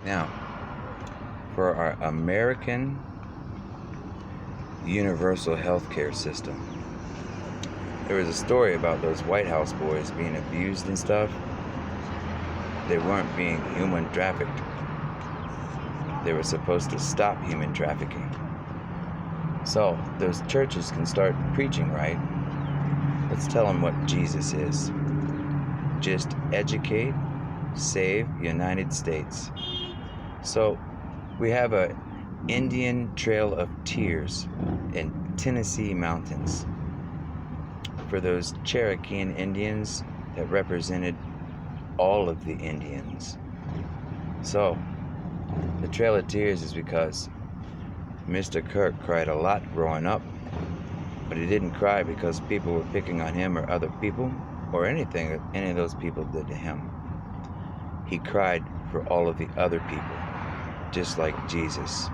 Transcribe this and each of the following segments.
Now, for our American universal health care system, there was a story about those White House boys being abused and stuff. They weren't being human trafficked. They were supposed to stop human trafficking. So those churches can start preaching, right? Let's tell them what Jesus is. Just educate, save United States. So we have a Indian Trail of Tears in Tennessee mountains for those Cherokee Indians that represented all of the Indians. So the Trail of Tears is because Mr. Kirk cried a lot growing up, but he didn't cry because people were picking on him or other people or anything that any of those people did to him. He cried for all of the other people, just like Jesus.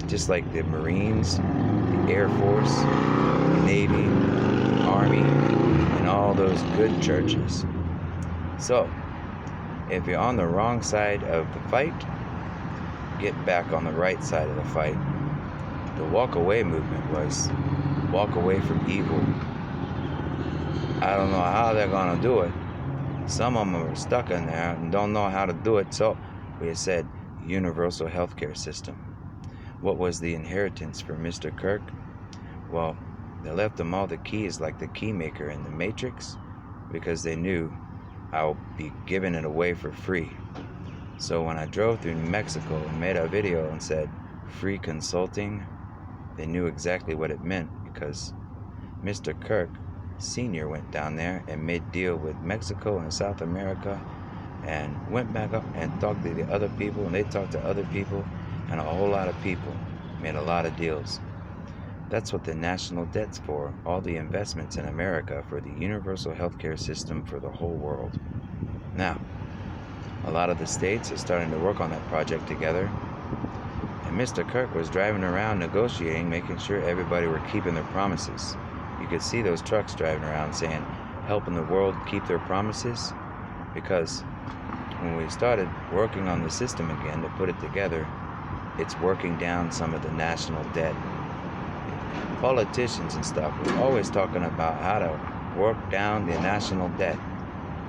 Just like the Marines, the Air Force, the Navy, the Army, and all those good churches. So, if you're on the wrong side of the fight, get back on the right side of the fight. The walk away movement was walk away from evil. I don't know how they're going to do it. Some of them are stuck in there and don't know how to do it. So we said universal healthcare system. What was the inheritance for Mr. Kirk? Well, they left him all the keys like the key maker in the Matrix because they knew I'll be giving it away for free. So when I drove through New Mexico and made a video and said free consulting, they knew exactly what it meant because Mr. Kirk Sr. went down there and made deal with Mexico and South America and went back up and talked to the other people, and they talked to other people, and a whole lot of people made a lot of deals. That's what the national debt's for, all the investments in America for the universal healthcare system for the whole world. Now, a lot of the states are starting to work on that project together, and Mr. Kirk was driving around negotiating, making sure everybody were keeping their promises. You could see those trucks driving around saying, helping the world keep their promises, because when we started working on the system again to put it together, it's working down some of the national debt. Politicians and stuff were always talking about how to work down the national debt.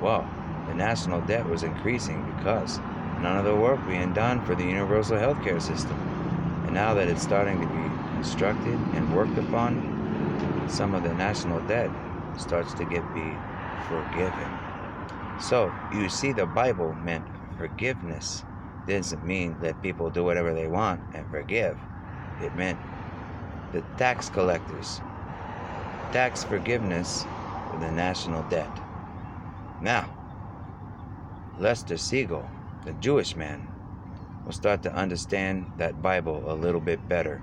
Well, the national debt was increasing because none of the work being done for the universal healthcare system. And now that it's starting to be constructed and worked upon, some of the national debt starts to be forgiven. So you see, the Bible meant forgiveness. It doesn't mean that people do whatever they want and forgive. It meant the tax collectors, tax forgiveness for the national debt. Now, Lester Siegel, the Jewish man, will start to understand that Bible a little bit better.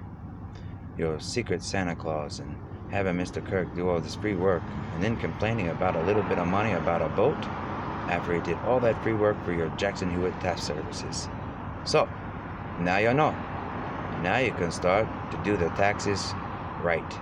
Your secret Santa Claus and having Mr. Kirk do all this free work and then complaining about a little bit of money about a boat after he did all that free work for your Jackson Hewitt Taft Services. So, now you know. Now you can start to do the taxes right.